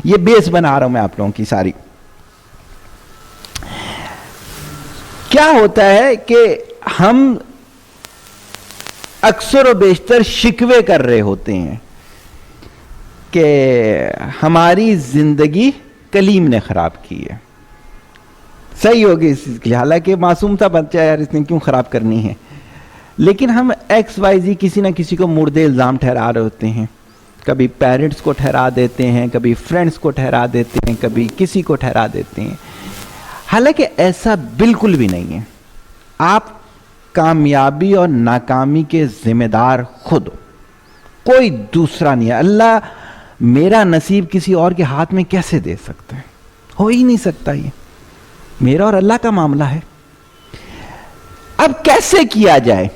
ये बेस बना रहा हूं मैं आप लोगों की सारी। क्या होता है कि हम अक्सर और बेशतर शिकवे कर रहे होते हैं कि हमारी जिंदगी कलीम ने खराब की है। सही होगी इसकी, हालांकि मासूम था बच्चा यार, इसने क्यों खराब करनी है। लेकिन हम XYZ किसी ना किसी को मुर्दे इल्जाम ठहरा रहे होते हैं। कभी पेरेंट्स को ठहरा देते हैं, कभी फ्रेंड्स को ठहरा देते हैं, कभी किसी को ठहरा देते हैं। हालांकि ऐसा बिल्कुल भी नहीं है। आप कामयाबी और नाकामी के जिम्मेदार खुद हो, कोई दूसरा नहीं है। अल्लाह मेरा नसीब किसी और के हाथ में कैसे दे सकता है? हो ही नहीं सकता। ये मेरा और अल्लाह का मामला है। अब कैसे किया जाए,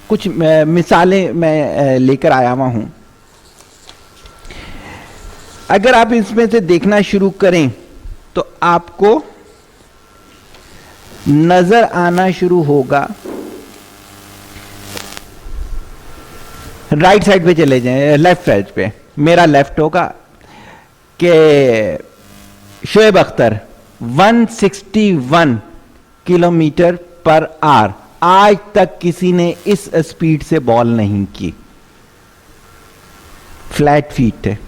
कुछ मिसालें मैं लेकर आया हुआ हूं। अगर आप इसमें से देखना शुरू करें तो आपको नजर आना शुरू होगा। राइट साइड पे चले जाएं, लेफ्ट साइड पे, मेरा लेफ्ट होगा कि Shoaib Akhtar 161 kilometre per hour, आज तक किसी ने इस स्पीड से बॉल नहीं की। फ्लैट फीट है,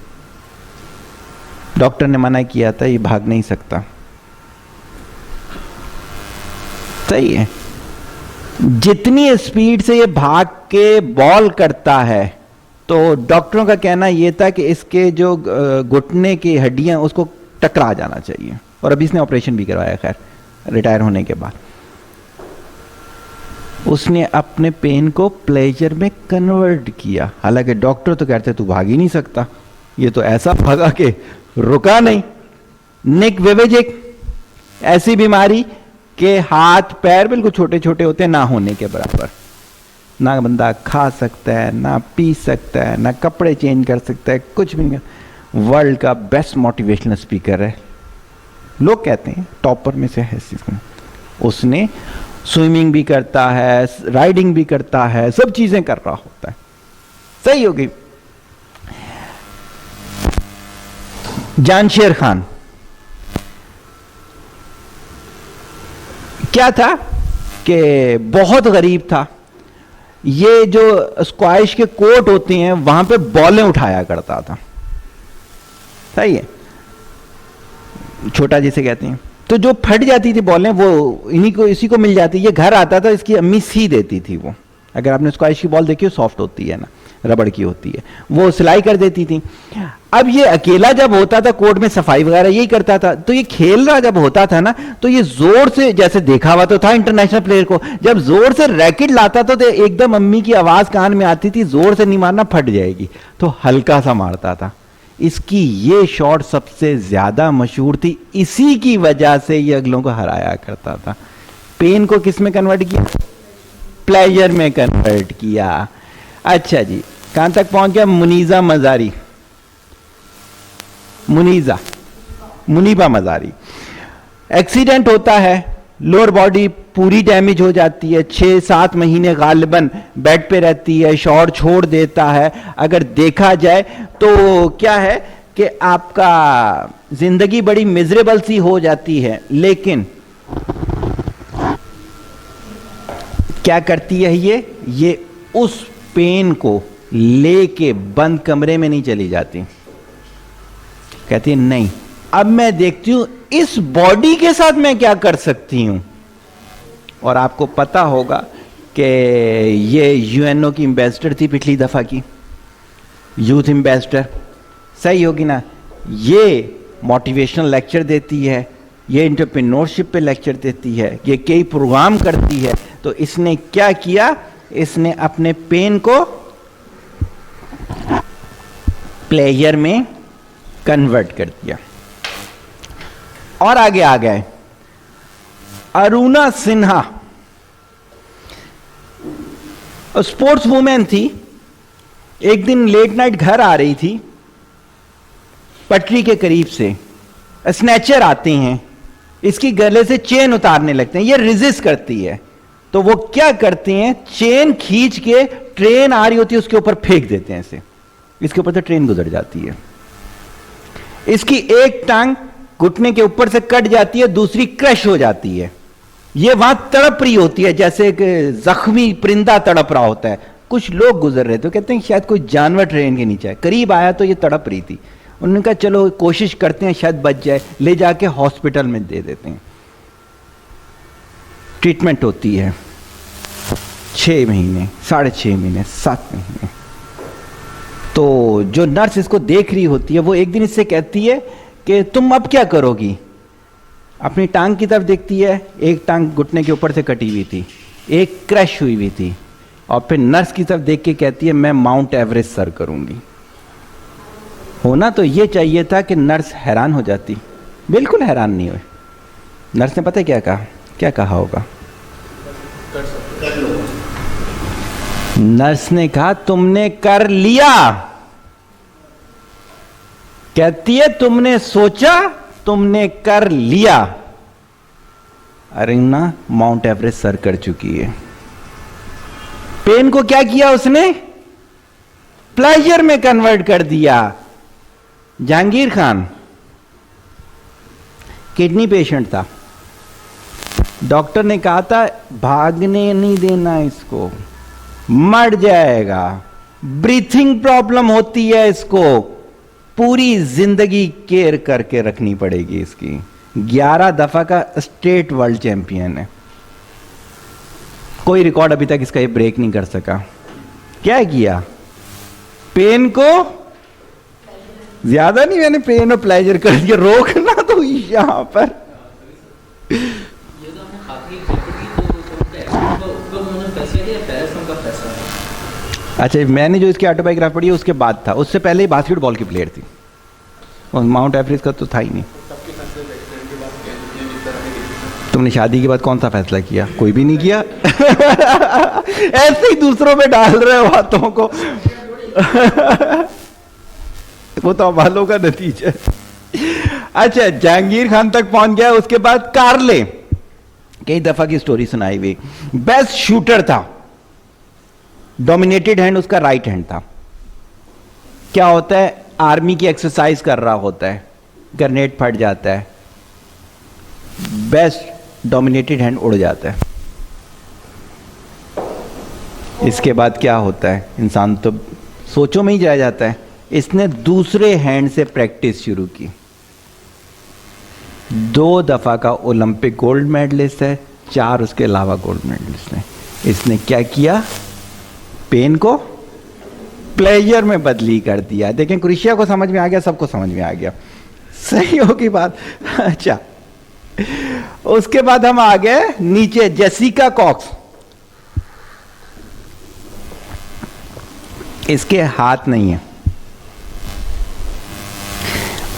डॉक्टर ने मना किया था, ये भाग नहीं सकता। सही है। जितनी स्पीड से ये भाग के बॉल करता है, तो डॉक्टरों का कहना यह था कि इसके जो घुटने की हड्डियां उसको टकरा जाना चाहिए। और अभी इसने ऑपरेशन भी करवाया, खैर रिटायर होने के बाद। उसने अपने पेन को प्लेजर में कन्वर्ट किया। हालांकि डॉक्टर तो कहते तू भाग ही नहीं सकता, ये तो ऐसा भागा के रुका नहीं। निक वेवेजिक, ऐसी बीमारी के हाथ पैर बिल्कुल छोटे छोटे होते हैं, ना होने के बराबर। ना बंदा खा सकता है, ना पी सकता है, ना कपड़े चेंज कर सकता है, कुछ भी नहीं। वर्ल्ड का बेस्ट मोटिवेशनल स्पीकर है, लोग कहते हैं टॉपर में से है। उसने स्विमिंग भी करता है, राइडिंग भी करता है, सब चीजें कर रहा होता है। सही होगी। जानशेर खान क्या था कि बहुत गरीब था। ये जो स्क्वैश के कोर्ट होते हैं वहां पे बॉलें उठाया करता था। सही है, छोटा जिसे कहते हैं। तो जो फट जाती थी बॉलें वो इसी को मिल जाती। ये घर आता था, इसकी अम्मी सी देती थी। वो अगर आपने स्क्वैश की बॉल देखी हो, सॉफ्ट होती है ना, रबड़ की होती है, वो सिलाई कर देती थी। अब ये अकेला जब होता था कोर्ट में, सफाई वगैरह यही करता था। तो ये खेल रहा जब होता था ना, तो ये जोर से, जैसे देखा हुआ तो था इंटरनेशनल प्लेयर को, जब जोर से रैकेट लाता था तो एकदम अम्मी की आवाज कान में आती थी, जोर से नहीं मारना फट जाएगी, तो हल्का सा मारता था। इसकी ये शॉट सबसे ज्यादा मशहूर थी, इसी की वजह से ये अगलों को हराया करता था। पेन को किस में कन्वर्ट किया? प्लेजर में कन्वर्ट किया। अच्छा जी, कहां तक पहुंच गया? मुनीजा मजारी, मुनीबा मजारी। एक्सीडेंट होता है, लोअर बॉडी पूरी डैमेज हो जाती है, 6-7 महीने गालिबन बेड पे रहती है, शौर छोड़ देता है। अगर देखा जाए तो क्या है कि आपका जिंदगी बड़ी मिजरेबल सी हो जाती है। लेकिन क्या करती है ये उस पेन को लेके बंद कमरे में नहीं चली जाती। कहती है नहीं, अब मैं देखती हूं इस बॉडी के साथ मैं क्या कर सकती हूं। और आपको पता होगा कि ये यूएनओ की एम्बेसडर थी पिछली दफा की, यूथ एम्बेसडर। सही होगी ना? ये मोटिवेशनल लेक्चर देती है, ये एंटरप्रेन्योरशिप पे लेक्चर देती है, ये कई प्रोग्राम करती है। तो इसने क्या किया? इसने अपने पेन को प्लेयर में कन्वर्ट कर दिया। और आगे आ गए अरुणा सिन्हा, स्पोर्ट्स वुमेन थी। एक दिन लेट नाइट घर आ रही थी, पटरी के करीब से स्नैचर आते हैं, इसकी गले से चेन उतारने लगते हैं। ये रेजिस्ट करती है, तो वो क्या करते हैं, चेन खींच के ट्रेन आ रही होती है उसके ऊपर फेंक देते हैं। इसके ऊपर से ट्रेन गुजर जाती है। इसकी एक टांग घुटने के ऊपर से कट जाती है, दूसरी क्रश हो जाती है। ये वहां तड़प रही होती है जैसे एक जख्मी परिंदा तड़प रहा होता है। कुछ लोग गुजर रहे थे, कहते हैं शायद कोई जानवर ट्रेन के नीचे है, करीब आया तो ये तड़प रही थी। उन्होंने कहा चलो कोशिश करते हैं शायद बच जाए, ले जाके हॉस्पिटल में दे देते हैं। ट्रीटमेंट होती है 6 महीने, 6.5 महीने, 7 महीने। तो जो नर्स इसको देख रही होती है वो एक दिन इससे कहती है कि तुम अब क्या करोगी। अपनी टांग की तरफ देखती है, एक टांग घुटने के ऊपर से कटी हुई थी, एक क्रश हुई हुई थी, और फिर नर्स की तरफ देख के कहती है मैं माउंट एवरेस्ट सर करूंगी। होना तो ये चाहिए था कि नर्स हैरान हो जाती, बिल्कुल हैरान नहीं हुई। नर्स ने पता क्या कहा, क्या कहा होगा? नर्स ने कहा तुमने कर लिया। कहती है तुमने सोचा, तुमने कर लिया। अरीना माउंट एवरेस्ट सर कर चुकी है। पेन को क्या किया उसने? प्लेजर में कन्वर्ट कर दिया। जहांगीर खान किडनी पेशेंट था, डॉक्टर ने कहा था भागने नहीं देना इसको, मर जाएगा, ब्रीथिंग प्रॉब्लम होती है इसको, पूरी जिंदगी केयर करके रखनी पड़ेगी इसकी। 11 दफा का स्टेट वर्ल्ड चैंपियन है, कोई रिकॉर्ड अभी तक इसका ये ब्रेक नहीं कर सका। क्या किया? पेन को ज्यादा नहीं, मैंने पेन और प्लेजर कर दिया, रोकना तो यहां पर। अच्छा, मैंने जो इसकी ऑटोबायोग्राफी पढ़ी है उसके बाद था, उससे पहले ही बास्केटबॉल की प्लेयर थी, और माउंट एवरेस्ट का तो था ही नहीं। तुमने शादी के बाद कौन सा फैसला किया? कोई भी नहीं किया। ऐसे ही दूसरों पे डाल रहे हो बातों को। वो तो अमालों का नतीजा है। अच्छा, जहांगीर खान तक पहुंच गया। उसके बाद कार्ले, कई दफा की स्टोरी सुनाई हुई, बेस्ट शूटर था, डोमिनेटेड हैंड उसका राइट हैंड था। क्या होता है, आर्मी की एक्सरसाइज कर रहा होता है, ग्रेनेड फट जाता है, बेस्ट डोमिनेटेड हैंड उड़ जाता है। इसके बाद क्या होता है, इंसान तो सोचों में ही रह जाता है। इसने दूसरे हैंड से प्रैक्टिस शुरू की। 2 दफा का ओलंपिक गोल्ड मेडलिस्ट है, 4 उसके अलावा गोल्ड मेडलिस्ट है। इसने क्या किया, पेन को प्लेजर में बदली कर दिया। देखें, क्रिशिया को समझ में आ गया, सबको समझ में आ गया, सही होगी बात। अच्छा, उसके बाद हम आ गए नीचे, जेसिका कॉक्स। इसके हाथ नहीं है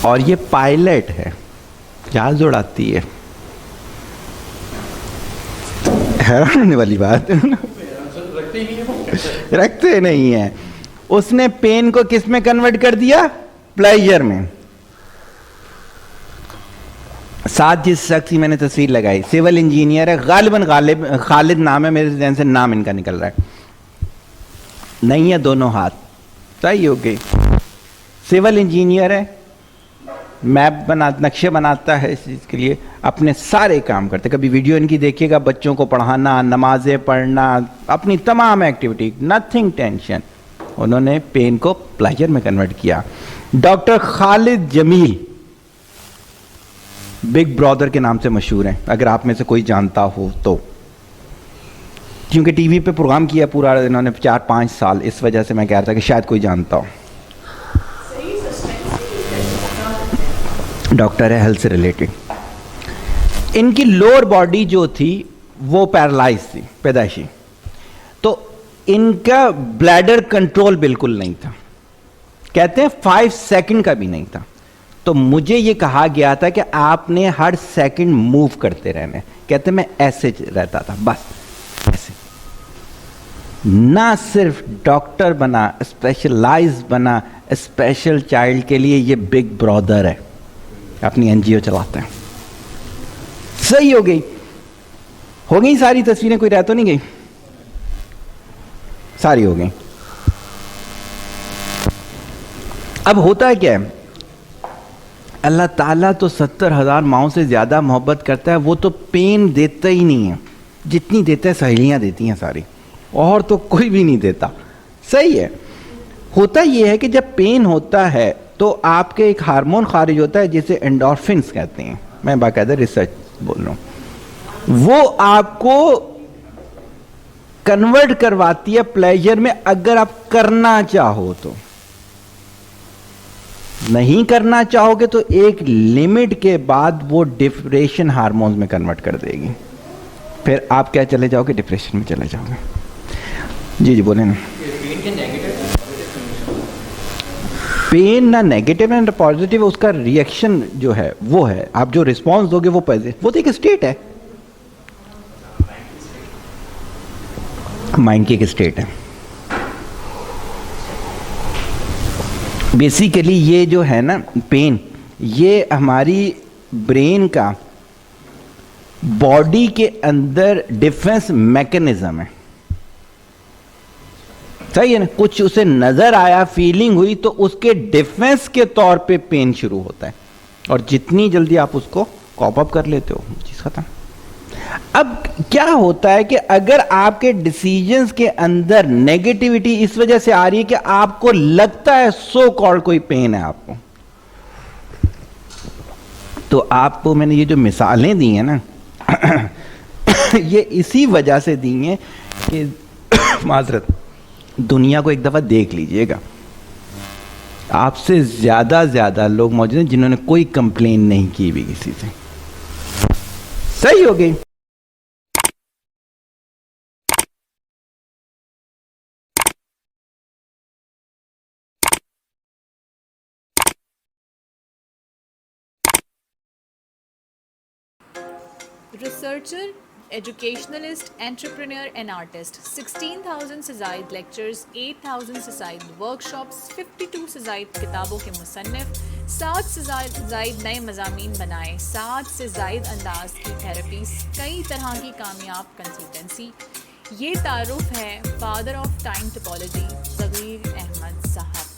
और ये पायलट है, जहाज उड़ाती है। हैरान होने वाली बात, रखते नहीं है। उसने पेन को किस में कन्वर्ट कर दिया? प्लेजर में। साथ जिस शख्स की मैंने तस्वीर लगाई, सिविल इंजीनियर है, गालिबन खालिद नाम है, मेरे ध्यान से नाम इनका निकल रहा है, नहीं है दोनों हाथ, सही हो गई। सिविल इंजीनियर है, मैप नक्शे बनाता है इस चीज़ के लिए, अपने सारे काम करते। कभी वीडियो इनकी देखिएगा, बच्चों को पढ़ाना, नमाजें पढ़ना, अपनी तमाम एक्टिविटी, नथिंग टेंशन। उन्होंने पेन को प्लेजर में कन्वर्ट किया। Doctor Khalid Jameel big brother के नाम से मशहूर हैं, अगर आप में से कोई जानता हो तो, क्योंकि टीवी पे प्रोग्राम किया पूरा इन्होंने 4-5 साल, इस वजह से मैं कह रहा था कि शायद कोई जानता हो। डॉक्टर है, हेल्थ से रिलेटेड। इनकी लोअर बॉडी जो थी वो पैरालाइज थी, पैदाइशी, तो इनका ब्लैडर कंट्रोल बिल्कुल नहीं था, कहते हैं 5 सेकंड का भी नहीं था। तो मुझे ये कहा गया था कि आपने हर सेकंड मूव करते रहना। कहते मैं ऐसे रहता था, बस ऐसे। ना सिर्फ डॉक्टर बना, स्पेशलाइज बना, स्पेशल चाइल्ड के लिए ये बिग ब्रदर है, अपनी एनजीओ चलाता है। सही हो गई सारी तस्वीरें, कोई रह तो नहीं गई, सारी हो गई। अब होता है क्या है, अल्लाह ताला तो 70,000 माओं से ज़्यादा मोहब्बत करता है, वो तो पेन देता ही नहीं है, जितनी देता है सहेलियाँ देती हैं सारी, और तो कोई भी नहीं देता। सही है। होता ये है कि जब पेन होता है तो आपके एक हार्मोन खारिज होता है जिसे एंडोर्फिन्स कहते हैं, मैं बाकायदा रिसर्च बोल रहा हूँ, वो आपको कन्वर्ट करवाती है प्लेजर में, अगर आप करना चाहो तो। नहीं करना चाहोगे तो एक लिमिट के बाद वो डिप्रेशन हार्मोन्स में कन्वर्ट कर देगी, फिर आप क्या चले जाओगे, डिप्रेशन में चले जाओगे। जी जी बोले ना। पेन ना नेगेटिव ना पॉजिटिव, उसका रिएक्शन जो है वो है, आप जो रिस्पॉन्स दोगे वो पैसे, वो तो एक स्टेट है, माइंड की एक स्टेट है। बेसिकली ये जो है ना पेन, ये हमारी ब्रेन का बॉडी के अंदर डिफेंस मैकेनिज्म है। सही है ना, कुछ उसे नजर आया, फीलिंग हुई, तो उसके डिफेंस के तौर पे पेन शुरू होता है, और जितनी जल्दी आप उसको कॉप अप कर लेते हो, चीज खत्म। अब क्या होता है कि अगर आपके डिसीजंस के अंदर नेगेटिविटी इस वजह से आ रही है कि आपको लगता है सो कॉल्ड कोई पेन है आपको, तो आपको मैंने ये जो मिसालें दी हैं ना ये इसी वजह से दी हैं कि माजरत, दुनिया को एक दफा देख लीजिएगा, आपसे ज्यादा लोग मौजूद हैं जिन्होंने कोई कंप्लेन नहीं की भी किसी से। सही हो गई। Researcher, educationalist, entrepreneur and artist, 16,000 से ज़ायद लेक्चर्स, 8,000 से ज़ायद वर्कशॉप्स, 52 से ज़ायद किताबों के मुसन्निफ, 7 से ज़ायद नए मज़ामीन बनाए, 7 से ज़ायद अंदाज की थेरेपीज़, कई तरह की कामयाब कंसल्टेंसी। ये तारुफ है father of time topology Sagheer Ahmad साहब।